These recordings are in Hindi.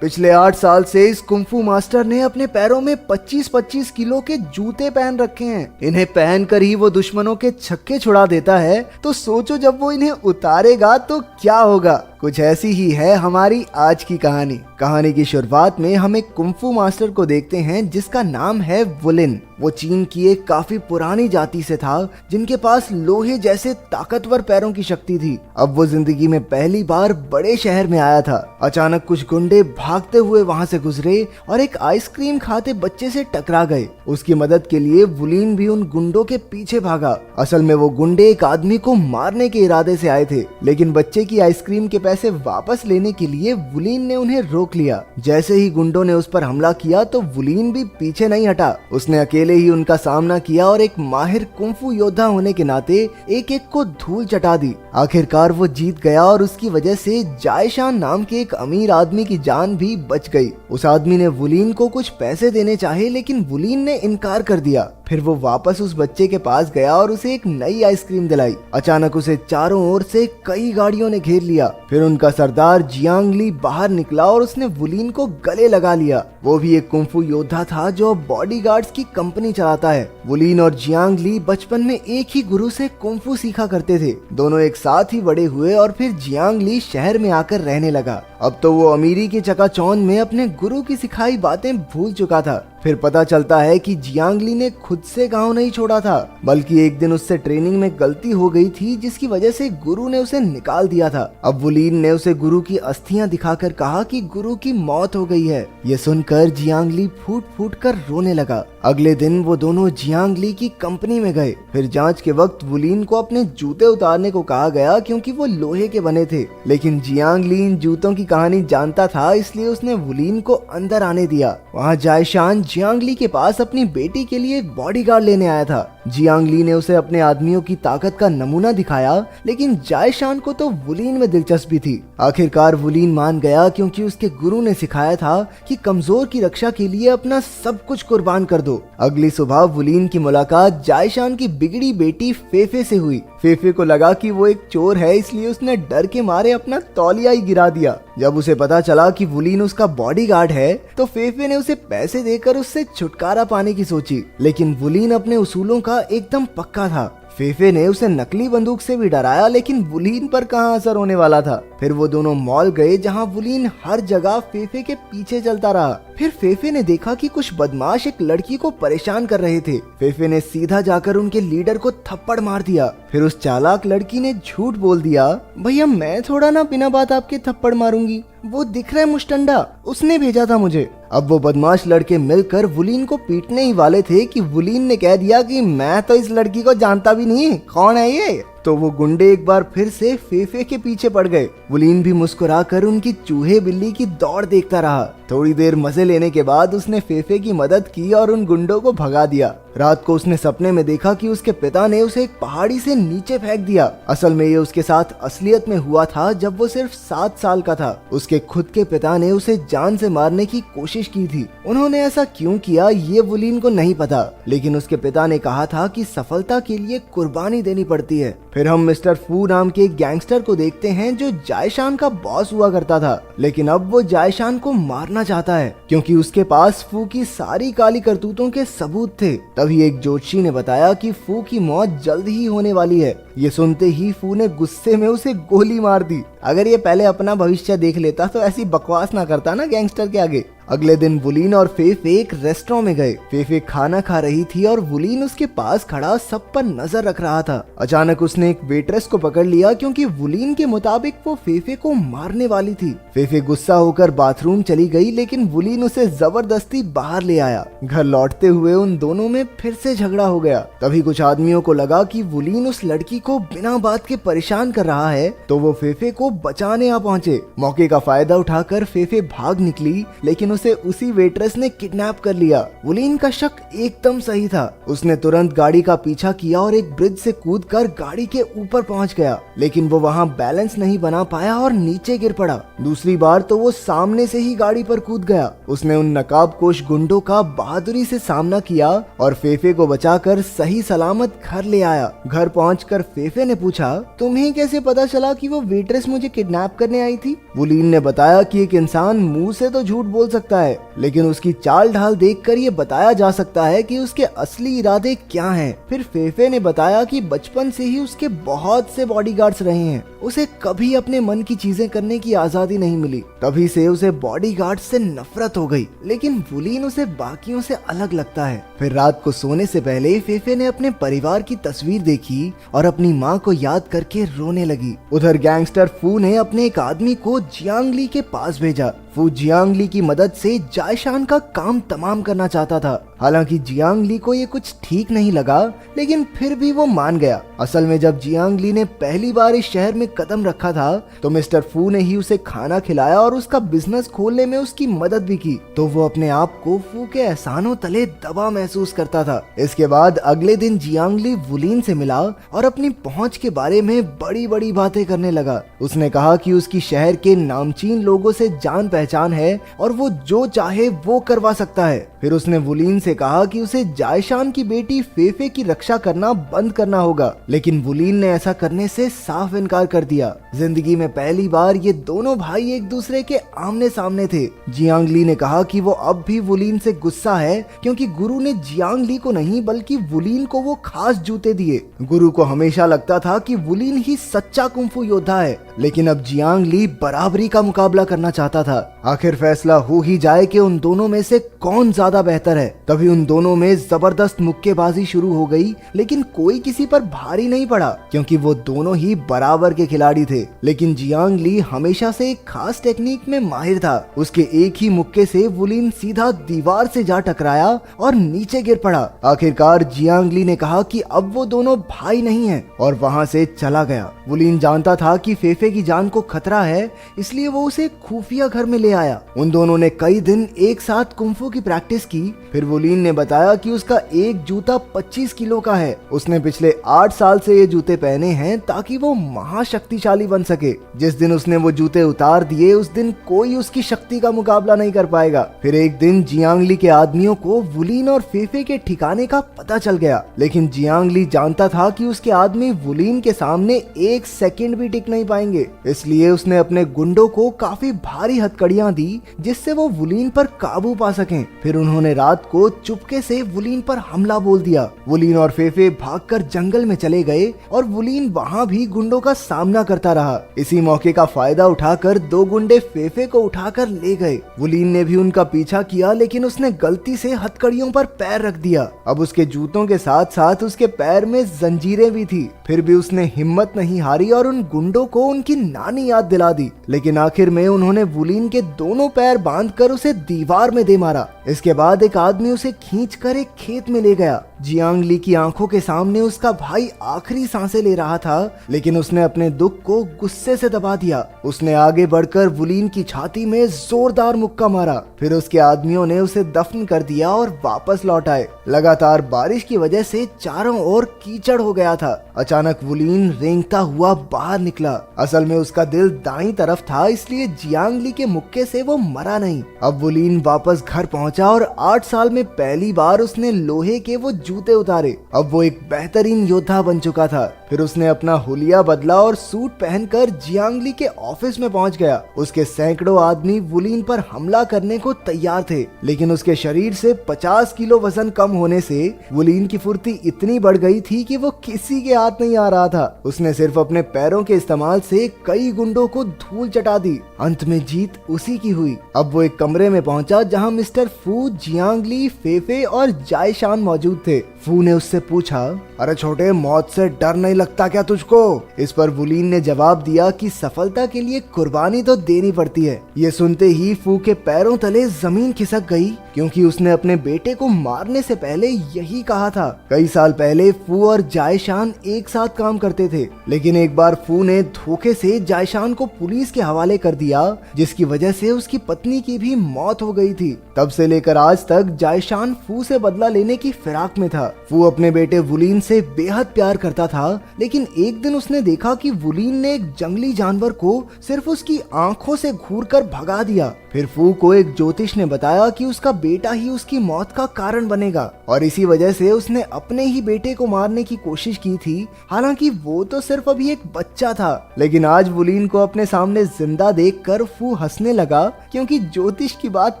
पिछले 8 साल से इस कुंफू मास्टर ने अपने पैरों में 25-25 किलो के जूते पहन रखे हैं। इन्हें पहनकर ही वो दुश्मनों के छक्के छुड़ा देता है, तो सोचो जब वो इन्हें उतारेगा तो क्या होगा। कुछ ऐसी ही है हमारी आज की कहानी। कहानी की शुरुआत में हम एक कुंफू मास्टर को देखते हैं जिसका नाम है वुलिन। वो चीन की एक काफी पुरानी जाति से था जिनके पास लोहे जैसे ताकतवर पैरों की शक्ति थी। अब वो जिंदगी में पहली बार बड़े शहर में आया था। अचानक कुछ गुंडे भागते हुए वहां से गुजरे और एक आइसक्रीम खाते बच्चे से टकरा गए। उसकी मदद के लिए वुलिन भी उन गुंडों के पीछे भागा। असल में वो गुंडे एक आदमी को मारने के इरादे से आए थे, लेकिन बच्चे की आइसक्रीम के पैसे वापस लेने के लिए वुलिन ने उन्हें रोक लिया। जैसे ही गुंडों ने उस पर हमला किया तो वुलिन भी पीछे नहीं हटा। उसने अकेले ही उनका सामना किया और एक माहिर कुंफू योद्धा होने के नाते एक एक को धूल चटा दी। आखिरकार वो जीत गया और उसकी वजह से जायशान नाम के एक अमीर आदमी की जान भी बच गई। उस आदमी ने वुलिन को कुछ पैसे देने चाहे, लेकिन वुलिन ने इनकार कर दिया। फिर वो वापस उस बच्चे के पास गया और उसे एक नई आइसक्रीम दिलाई। अचानक उसे चारों ओर से कई गाड़ियों ने घेर लिया। फिर उनका सरदार जियांग ली बाहर निकला और उसने वुलिन को गले लगा लिया। वो भी एक कुंफू योद्धा था जो बॉडीगार्ड्स की कंपनी चलाता है। वुलिन और जियांग ली बचपन में एक ही गुरु से कुंफू सीखा करते थे। दोनों एक साथ ही बड़े हुए और फिर जियांग ली शहर में आकर रहने लगा। अब तो वो अमीरी के चकाचौंध में अपने गुरु की सिखाई बातें भूल चुका था। फिर पता चलता है कि जियांग ली ने खुद से गांव नहीं छोड़ा था, बल्कि एक दिन उससे ट्रेनिंग में गलती हो गई थी जिसकी वजह से गुरु ने उसे निकाल दिया था। अब वुलिन ने उसे गुरु की अस्थियां दिखाकर कहा कि गुरु की मौत हो गई है। ये सुनकर जियांग ली फूट फूट कर रोने लगा। अगले दिन वो दोनों जियांग ली की कंपनी में गए। फिर जांच के वक्त वुलिन को अपने जूते उतारने को कहा गया क्योंकि वो लोहे के बने थे, लेकिन जियांग ली इन जूतों की कहानी जानता था, इसलिए उसने वुलिन को अंदर आने दिया। वहाँ जायशान जियांग ली के पास अपनी बेटी के लिए एक बॉडीगार्ड लेने आया था। जियांग ली ने उसे अपने आदमियों की ताकत का नमूना दिखाया, लेकिन जायशान को तो वुलिन में दिलचस्पी थी। आखिरकार वुलिन मान गया क्योंकि उसके गुरु ने सिखाया था कि कमजोर की रक्षा के लिए अपना सब कुछ कुर्बान कर दो। अगली सुबह वुलिन की मुलाकात जायशान की बिगड़ी बेटी फेफे से हुई। फेफे को लगा कि वो एक चोर है, इसलिए उसने डर के मारे अपना तौलिया ही गिरा दिया। जब उसे पता चला कि वुलिन उसका बॉडीगार्ड है तो फेफे ने उसे पैसे देकर उससे छुटकारा पाने की सोची, लेकिन वुलिन अपने उसूलों का एकदम पक्का था। फेफे ने उसे नकली बंदूक से भी डराया, लेकिन वुलिन पर कहां असर होने वाला था। फिर वो दोनों मॉल गए जहां वुलिन हर जगह फेफे के पीछे चलता रहा। फिर फेफे ने देखा कि कुछ बदमाश एक लड़की को परेशान कर रहे थे। फेफे ने सीधा जाकर उनके लीडर को थप्पड़ मार दिया। फिर उस चालाक लड़की ने झूठ बोल दिया, भैया मैं थोड़ा ना बिना बात आपके थप्पड़ मारूंगी, वो दिख रहा है मुस्टंडा, उसने भेजा था मुझे। अब वो बदमाश लड़के मिलकर वुलिन को पीटने ही वाले थे कि वुलिन ने कह दिया कि मैं तो इस लड़की को जानता भी नहीं, कौन है ये। तो वो गुंडे एक बार फिर से फेफे के पीछे पड़ गए। वुलिन भी मुस्कुराकर उनकी चूहे बिल्ली की दौड़ देखता रहा। थोड़ी देर मजे लेने के बाद उसने फेफे की मदद की और उन गुंडों को भगा दिया। रात को उसने सपने में देखा कि उसके पिता ने उसे एक पहाड़ी से नीचे फेंक दिया। असल में ये उसके साथ असलियत में हुआ था जब वो सिर्फ 7 साल का था। उसके खुद के पिता ने उसे जान से मारने की कोशिश की थी। उन्होंने ऐसा क्यों किया ये वुलिन को नहीं पता, लेकिन उसके पिता ने कहा था कि सफलता के लिए कुर्बानी देनी पड़ती है। फिर हम मिस्टर फू नाम के एक गैंगस्टर को देखते हैं जो जायशान का बॉस हुआ करता था, लेकिन अब वो जायशान को मारना चाहता है क्योंकि उसके पास फू की सारी काली करतूतों के सबूत थे। तभी एक ज्योतिषी ने बताया कि फू की मौत जल्द ही होने वाली है। ये सुनते ही फू ने गुस्से में उसे गोली मार दी। अगर ये पहले अपना भविष्य देख लेता तो ऐसी बकवास ना करता ना गैंगस्टर के आगे। अगले दिन वुलिन और फेफे एक रेस्टोरेंट में गए। फेफे खाना खा रही थी और वुलिन उसके पास खड़ा सब पर नजर रख रहा था। अचानक उसने एक वेट्रेस को पकड़ लिया क्योंकि वुलिन के मुताबिक वो फेफे को मारने वाली थी। फेफे गुस्सा होकर बाथरूम चली गई, लेकिन वुलिन उसे जबरदस्ती बाहर ले आया। घर लौटते हुए उन दोनों में फिर से झगड़ा हो गया। तभी कुछ आदमियों को लगा कि वुलिन उस लड़की को बिना बात के परेशान कर रहा है, तो वो फेफे को बचाने आ पहुंचे। मौके का फायदा उठाकर फेफे भाग निकली, लेकिन उसे उसी वेट्रेस ने किडनैप कर लिया। वुलीन का शक एकदम सही था। उसने तुरंत गाड़ी का पीछा किया और एक ब्रिज से कूदकर गाड़ी के ऊपर पहुंच गया, लेकिन वो वहां बैलेंस नहीं बना पाया और नीचे गिर पड़ा। दूसरी बार तो वो सामने से ही गाड़ी पर कूद गया। उसने उन नकाबपोश गुंडों का बहादुरी से सामना किया और फेफे को बचाकर सही सलामत घर ले आया। घर पहुंचकर फेफे ने पूछा, तुम्हें कैसे पता चला कि वो वेट्रेस मुझे किडनैप करने आई थी? वुलीन ने बताया कि एक इंसान मुंह से तो झूठ बोल सकता है, लेकिन उसकी चाल ढाल देखकर ये बताया जा सकता है कि उसके असली इरादे क्या हैं। फिर फेफे ने बताया कि बचपन से ही उसके बहुत से बॉडीगार्ड्स रहे हैं। उसे कभी अपने मन की चीजें करने की आजादी नहीं मिली, तभी से उसे बॉडीगार्ड से नफरत हो गई। लेकिन वुलीन उसे बाकियों से अलग लगता है। फिर रात को सोने से पहले फेफे ने अपने परिवार की तस्वीर देखी और अपनी माँ को याद करके रोने लगी। उधर गैंगस्टर फू ने अपने एक आदमी को जियांगली के पास भेजा। फू जियांगली की मदद से जायशान का काम तमाम करना चाहता था। हालांकि जियांगली को ये कुछ ठीक नहीं लगा, लेकिन फिर भी वो मान गया। असल में जब जियांगली ने पहली बार इस शहर में कदम रखा था तो मिस्टर फू ने ही उसे खाना खिलाया और उसका बिजनेस खोलने में उसकी मदद भी की, तो वो अपने आप को फू के एहसानों तले दबा महसूस करता था। इसके बाद अगले दिन जियांगली वुलीन से मिला और अपनी पहुंच के बारे में बड़ी बड़ी बातें करने लगा। उसने कहा कि उसकी शहर के नामचीन लोगों से जान पहचान है और वो जो चाहे वो करवा सकता है। फिर उसने वुलीन से कहा कि उसे जायशान की बेटी फेफे की रक्षा करना बंद करना होगा, लेकिन वुलीन ने ऐसा करने से साफ इनकार कर दिया। जिंदगी में पहली बार ये दोनों भाई एक दूसरे के आमने सामने थे। जियांगली ने कहा कि वो अब भी वुलीन से गुस्सा है क्योंकि गुरु ने जियांगली को नहीं बल्कि वुलीन को वो खास जूते दिए। गुरु को हमेशा लगता था कि वुलीन ही सच्चा कुंफू योद्धा है, लेकिन अब जियांगली बराबरी का मुकाबला करना चाहता था। आखिर फैसला हो ही जाए कि उन दोनों में से कौन ज्यादा बेहतर है। तभी उन दोनों में जबरदस्त मुक्केबाजी शुरू हो गई, लेकिन कोई किसी पर भारी नहीं पड़ा क्योंकि वो दोनों ही बराबर के खिलाड़ी थे। लेकिन जियांगली हमेशा से एक खास टेक्निक में माहिर था। उसके एक ही मुक्के से वुलीन सीधा दीवार से जा टकराया और नीचे गिर पड़ा। आखिरकार जियांगली ने कहा कि अब वो दोनों भाई नहीं हैं और वहां से चला गया। वुलीन जानता था कि फेफे की जान को खतरा है, इसलिए वो उसे खुफिया घर में ले आया। उन दोनों ने कई दिन एक साथ कुंफू की प्रैक्टिस की। फिर वुलीन ने बताया कि उसका एक जूता 25 किलो का है। उसने पिछले 8 साल से ये जूते पहने हैं ताकि वो महाशक्तिशाली बन सके। जिस दिन उसने वो जूते उतार दिए उस दिन कोई उसकी शक्ति का मुकाबला नहीं कर पाएगा। फिर एक दिन जियांगली के आदमियों को वुलीन और फेफे के ठिकाने का पता चल गया, लेकिन जियांगली जानता था कि उसके आदमी वुलीन के सामने एक सेकंड भी टिक नहीं पाएंगे। इसलिए उसने अपने गुंडों को काफी भारी हथकड़ियां दी जिससे वो वुलीन पर काबू पा सकें। फिर उन्होंने रात को चुपके से वुलीन पर हमला बोल दिया। वुलीन और फेफे भागकर जंगल में चले गए और वुलीन वहां भी गुंडों का सामना करता रहा। इसी मौके का फायदा उठाकर दो गुंडे फेफे को उठाकर ले गए। वुलीन ने भी उनका पीछा किया, लेकिन उसने गलती से हथकड़ियों पर पैर रख दिया। अब उसके जूतों के साथ साथ उसके पैर में जंजीरें भी थी। फिर भी उसने हिम्मत नहीं हारी और उन गुंडों को उनकी नानी याद दिला दी। लेकिन आखिर में उन्होंने वुलीन के दोनों पैर बांधकर उसे दीवार में दे मारा। इसके बाद एक आदमी उसे खींचकर एक खेत में ले गया। जियांगली की आंखों के सामने उसका भाई आखिरी सांसें ले रहा था, लेकिन उसने अपने दुख को गुस्से से दबा दिया। उसने आगे बढ़कर वुलीन की छाती में जोरदार मुक्का मारा। फिर उसके आदमियों ने उसे दफन कर दिया और वापस लौट आए। लगातार बारिश की वजह से चारों ओर कीचड़ हो गया था। अचानक वुलीन रेंगता हुआ बाहर निकला। असल में उसका दिल दाईं तरफ था, इसलिए जियांगली के मुक्के से वो मरा नहीं। अब वुलीन वापस घर पहुंचा और 8 साल में पहली बार उसने लोहे के वो जूते उतारे। अब वो एक बेहतरीन योद्धा बन चुका था। फिर उसने अपना हुलिया बदला और सूट पहनकर जियांगली के ऑफिस में पहुंच गया। उसके सैकड़ों आदमी वुलीन पर हमला करने को तैयार थे, लेकिन उसके शरीर से 50 किलो वजन कम होने से वुलीन की फुर्ती इतनी बढ़ गई थी कि वो किसी के हाथ नहीं आ रहा था। उसने सिर्फ अपने पैरों के इस्तेमाल से कई गुंडों को धूल चटा दी। अंत में जीत उसी की हुई। अब वो एक कमरे में पहुंचा जहां मिस्टर फू, जियांगली, फेफे और जायशान मौजूद थे। फू ने उससे पूछा, अरे छोटे, मौत से डर नहीं लगता क्या तुझको? इस पर वुलीन ने जवाब दिया कि सफलता के लिए कुर्बानी तो देनी पड़ती है। ये सुनते ही फू के पैरों तले जमीन खिसक गई, क्योंकि उसने अपने बेटे को मारने से पहले यही कहा था। कई साल पहले फू और जायशान एक साथ काम करते थे, लेकिन एक बार फू ने धोखे से जायशान को पुलिस के हवाले कर दिया, जिसकी वजह से उसकी पत्नी की भी मौत हो गई थी। तब से लेकर आज तक जायशान फू से बदला लेने की फिराक में था। फू अपने बेटे वुलीन से बेहद प्यार करता था, लेकिन एक दिन उसने देखा कि वुलीन ने एक जंगली जानवर को सिर्फ उसकी आंखों से घूरकर भगा दिया। फिर फू को एक ज्योतिष ने बताया कि उसका बेटा ही उसकी मौत का कारण बनेगा, और इसी वजह से उसने अपने ही बेटे को मारने की कोशिश की थी। हालांकि वो तो सिर्फ अभी एक बच्चा था, लेकिन आज वुलीन को अपने सामने जिंदा देखकर फू हंसने लगा, क्योंकि ज्योतिष की बात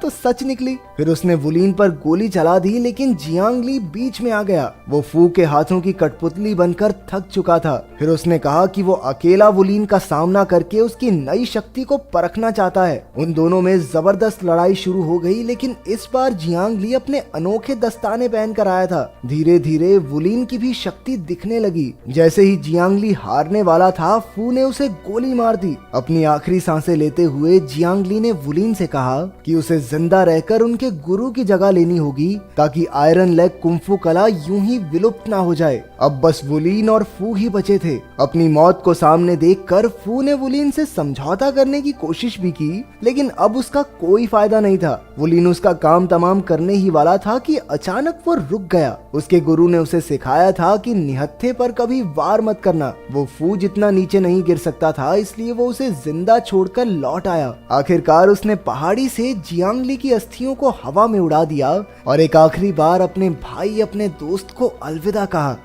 तो सच निकली। फिर उसने वुलीन पर गोली चला दी, लेकिन जियांग ली बीच में आ गया। वो फू के हाथों की कठपुतली बनकर थक चुका था। फिर उसने कहा कि वो अकेला वुलीन का सामना करके उसकी नई शक्ति को परखना चाहता है। उन दोनों में जबरदस्त लड़ाई शुरू हो गई, लेकिन इस बार जियांग ली अपने अनोखे दस्ताने पहन कर आया था। धीरे धीरे वुलीन की भी शक्ति दिखने लगी। जैसे ही जियांग ली हारने वाला था, फू ने उसे गोली मार दी। अपनी आखिरी सांसें लेते हुए जियांग ली ने वुलीन से कहा कि उसे जिंदा रहकर उनके गुरु की जगह लेनी होगी, ताकि आयरन लेग कुंफू कला यूं ही विलुप्त ना हो जाए। अब बस वुलीन और फू ही बचे थे। अपनी मौत को सामने देखकर फू ने वुलीन से समझौता करने की कोशिश भी की, लेकिन अब उसका कोई फायदा नहीं था। वुलीन उसका काम तमाम करने ही वाला था कि अचानक वो रुक गया। उसके गुरु ने उसे सिखाया था कि निहत्थे पर कभी वार मत करना। वो फू जितना नीचे नहीं गिर सकता था, इसलिए वो उसे जिंदा छोड़कर लौट आया। आखिरकार उसने पहाड़ी से जियांग ली की अस्थियों को हवा में उड़ा दिया और एक आखिरी बार अपने भाई, अपने दोस्त को अलविदा कहा।